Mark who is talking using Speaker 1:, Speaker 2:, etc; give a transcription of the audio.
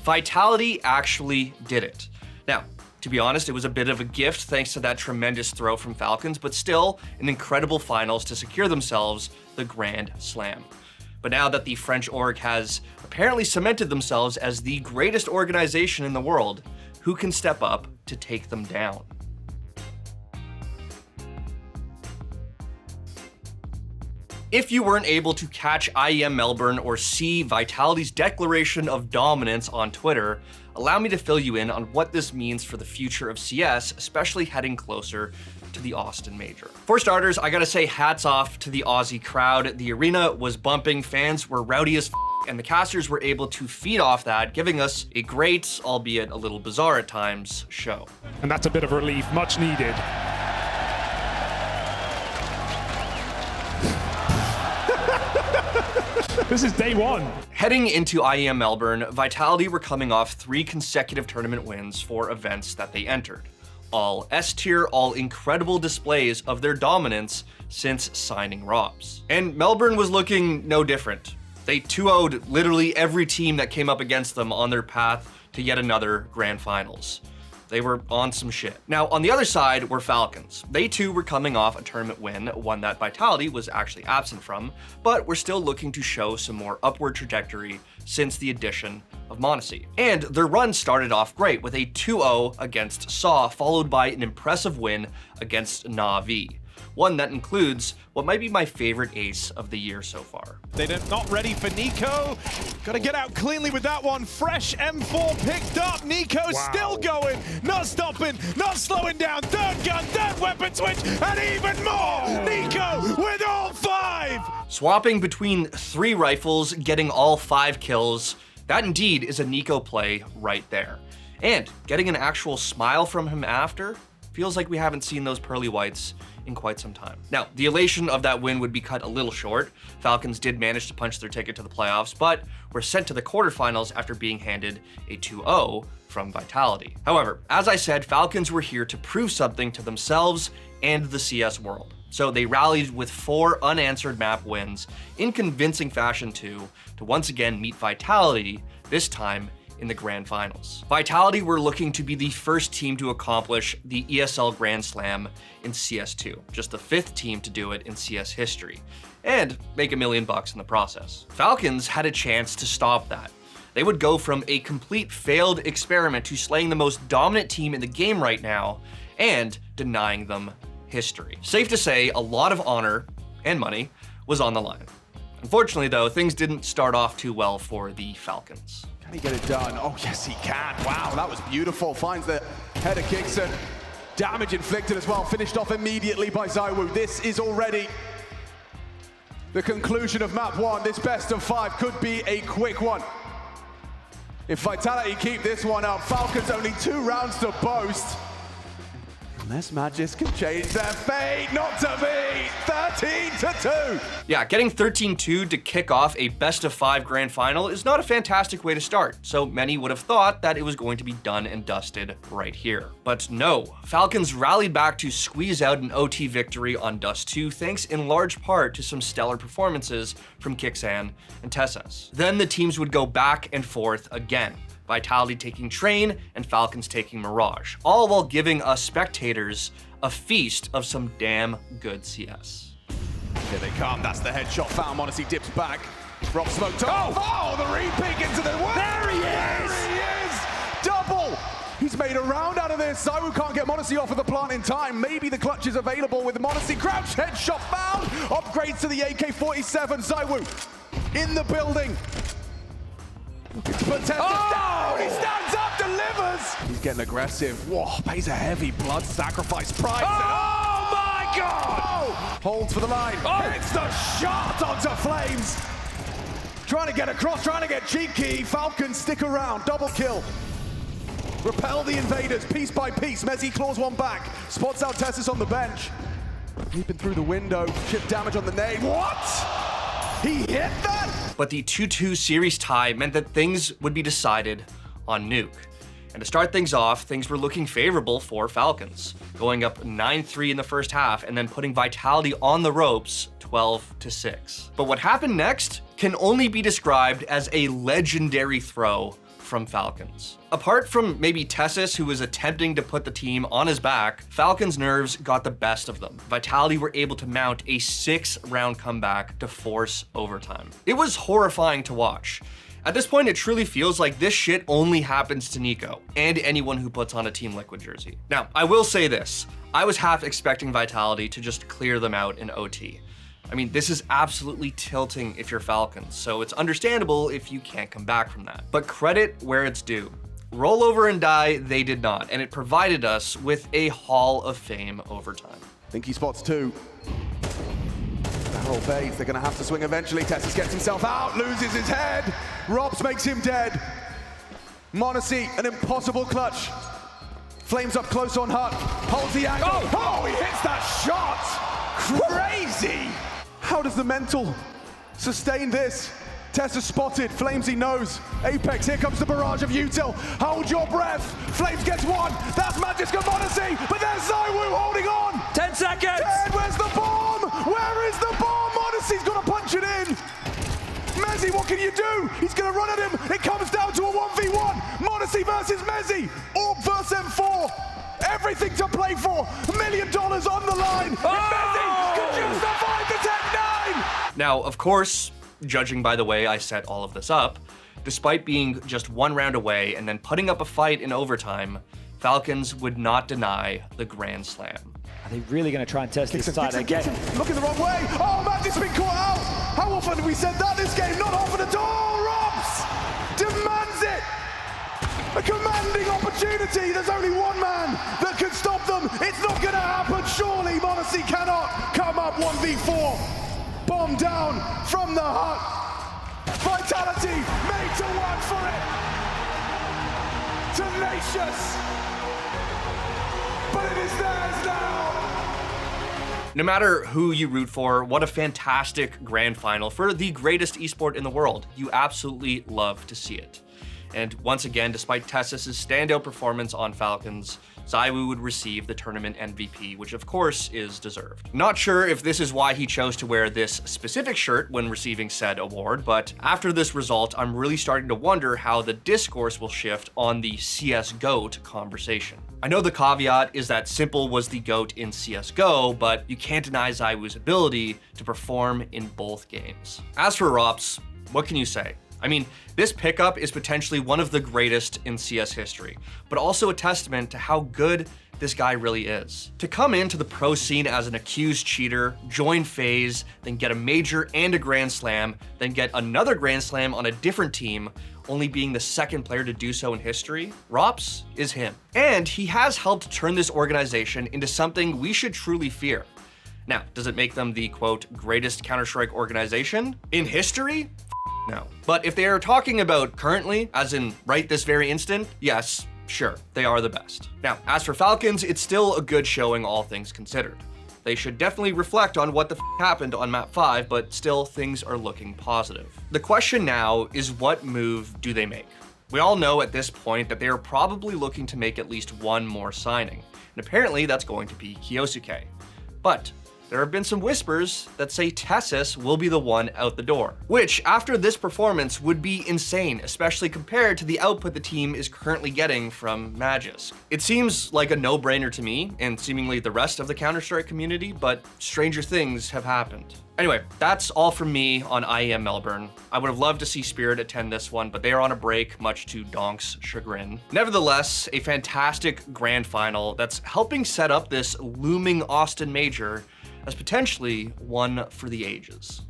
Speaker 1: Vitality actually did it. Now, to be honest, it was a bit of a gift thanks to that tremendous throw from Falcons, but still an incredible finals to secure themselves the Grand Slam. But now that the French org has apparently cemented themselves as the greatest organization in the world, who can step up to take them down? If you weren't able to catch IEM Melbourne or see Vitality's declaration of dominance on Twitter, allow me to fill you in on what this means for the future of CS, especially heading closer to the Austin Major. For starters, I gotta say hats off to the Aussie crowd. The arena was bumping, fans were rowdy as and the casters were able to feed off that, giving us a great, albeit a little bizarre at times, show.
Speaker 2: And that's a bit of relief, much needed. This is day one.
Speaker 1: Heading into IEM Melbourne, Vitality were coming off 3 consecutive tournament wins for events that they entered. All S-tier, all incredible displays of their dominance since signing Robs. And Melbourne was looking no different. They 2-0'd literally every team that came up against them on their path to yet another grand finals. They were on some shit. Now, on the other side were Falcons. They too were coming off a tournament win, one that Vitality was actually absent from, but were still looking to show some more upward trajectory since the addition of m0NESY. And their run started off great with a 2-0 against SAW, followed by an impressive win against Na'Vi. One that includes what might be my favorite ace of the year so far.
Speaker 3: They're not ready for Nico. Got to get out cleanly with that one. Fresh M4 picked up. Nico's still going, not stopping, not slowing down. Third gun, third weapon switch, and even more. Nico with all 5.
Speaker 1: Swapping between 3 rifles, getting all 5 kills. That indeed is a Nico play right there. And getting an actual smile from him after feels like we haven't seen those pearly whites in quite some time. Now, the elation of that win would be cut a little short. Falcons did manage to punch their ticket to the playoffs, but were sent to the quarterfinals after being handed a 2-0 from Vitality. However, as I said, Falcons were here to prove something to themselves and the CS world. So they rallied with 4 unanswered map wins in convincing fashion to once again meet Vitality, this time in the grand finals. Vitality were looking to be the first team to accomplish the ESL Grand Slam in CS2, just the 5th team to do it in CS history, and make $1 million in the process. Falcons had a chance to stop that. They would go from a complete failed experiment to slaying the most dominant team in the game right now and denying them history. Safe to say, a lot of honor and money was on the line. Unfortunately though, things didn't start off too well for the Falcons.
Speaker 4: Can he get it done? Oh yes he can. Wow, that was beautiful. Finds the header kicks and damage inflicted as well. Finished off immediately by Zywoo. This is already the conclusion of map 1. This best of 5 could be a quick one. If Vitality keep this one up, Falcons only 2 rounds to boast. Unless Magis can change their fate, not to be 13-2.
Speaker 1: Yeah, getting 13-2 to kick off a best of 5 grand final is not a fantastic way to start, so many would have thought that it was going to be done and dusted right here. But no, Falcons rallied back to squeeze out an OT victory on Dust 2, thanks in large part to some stellar performances from Kixan and Tessas. Then the teams would go back and forth again. Vitality taking Train and Falcons taking Mirage, all while giving us spectators a feast of some damn good CS.
Speaker 4: Here they come, that's the headshot found. m0NESY dips back. Rob smoked off. Oh, the re-pick into the way. There he is! There he is! Double! He's made a round out of this. Zywoo can't get m0NESY off of the plant in time. Maybe the clutch is available with m0NESY. Crouch headshot found. Upgrades to the AK-47. Zywoo in the building. But down, he stands up, delivers! He's getting aggressive. Whoa, pays a heavy blood sacrifice price. Oh my God! Holds for the line. Hits the shot onto Flames. Trying to get across, trying to get cheeky. Falcons stick around, double kill. Repel the invaders piece by piece. m0NESY claws one back. Spots out Tessus on the bench. Leaping through the window, chip damage on the nade. What? He hit that?
Speaker 1: But the 2-2 series tie meant that things would be decided on Nuke. And to start things off, things were looking favorable for Falcons, going up 9-3 in the first half and then putting Vitality on the ropes 12-6. But what happened next can only be described as a legendary throw from Falcons. Apart from maybe Tessus, who was attempting to put the team on his back, Falcons' nerves got the best of them. Vitality were able to mount a 6-round comeback to force overtime. It was horrifying to watch. At this point, it truly feels like this shit only happens to Nico and anyone who puts on a Team Liquid jersey. Now, I will say this. I was half expecting Vitality to just clear them out in OT. I mean, this is absolutely tilting if you're Falcons, so it's understandable if you can't come back from that. But credit where it's due. Roll over and die, they did not, and it provided us with a Hall of Fame overtime.
Speaker 4: I think he spots 2. Barrel bait, they're gonna have to swing eventually. Tessus gets himself out, loses his head. Robs makes him dead. m0NESY, an impossible clutch. Flames up close on Hut, holds the angle. Oh, he hits that shot! Crazy! How does the mental sustain this? Tessus spotted, Flamesy knows. Apex, here comes the barrage of util. Hold your breath. Flames gets 1. That's Magisk and m0NESY, but there's ZywOo holding on.
Speaker 5: 10 seconds.
Speaker 4: 10, where's the bomb? Where is the bomb? m0NESY's gonna punch it in. Mezzy, what can you do? He's gonna run at him. It comes down to a 1v1. m0NESY versus Mezzy. Orb versus M4. Everything to play for. $1 million on the line.
Speaker 5: Oh!
Speaker 4: Mezzy could you survive the Tech 9?
Speaker 1: Now, of course, judging by the way I set all of this up, despite being just 1 round away and then putting up a fight in overtime, Falcons would not deny the Grand Slam.
Speaker 5: Are they really going to try and test this side again?
Speaker 4: Looking the wrong way. Oh, Magic's been caught out. How often have we said that this game? Not often at all. Robs demands it. A commanding opportunity. There's only one man that can stop them. It's not going to happen. Surely m0NESY cannot come up 1v4. Bomb down from the Hut. Vitality made to work for it. Tenacious. But it is theirs now.
Speaker 1: No matter who you root for, what a fantastic grand final for the greatest esport in the world. You absolutely love to see it. And once again, despite Tessus' standout performance on Falcons, ZywOo would receive the tournament MVP, which of course is deserved. Not sure if this is why he chose to wear this specific shirt when receiving said award, but after this result, I'm really starting to wonder how the discourse will shift on the CS GOAT conversation. I know the caveat is that Simple was the GOAT in CSGO, but you can't deny ZywOo's ability to perform in both games. As for Rops, what can you say? I mean, this pickup is potentially one of the greatest in CS history, but also a testament to how good this guy really is. To come into the pro scene as an accused cheater, join FaZe, then get a major and a Grand Slam, then get another Grand Slam on a different team, only being the second player to do so in history, Rops is him. And he has helped turn this organization into something we should truly fear. Now, does it make them the, quote, greatest Counter-Strike organization in history? No. But if they are talking about currently, as in right this very instant, yes, sure, they are the best. Now, as for Falcons, it's still a good showing all things considered. They should definitely reflect on what the happened on map 5, but still things are looking positive. The question now is, what move do they make? We all know at this point that they are probably looking to make at least one more signing, and apparently that's going to be Kyosuke. But there have been some whispers that say Tessus will be the one out the door, which after this performance would be insane, especially compared to the output the team is currently getting from Magisk. It seems like a no-brainer to me and seemingly the rest of the Counter-Strike community, but stranger things have happened. Anyway, that's all from me on IEM Melbourne. I would have loved to see Spirit attend this one, but they are on a break, much to Donk's chagrin. Nevertheless, a fantastic grand final that's helping set up this looming Austin Major as potentially one for the ages.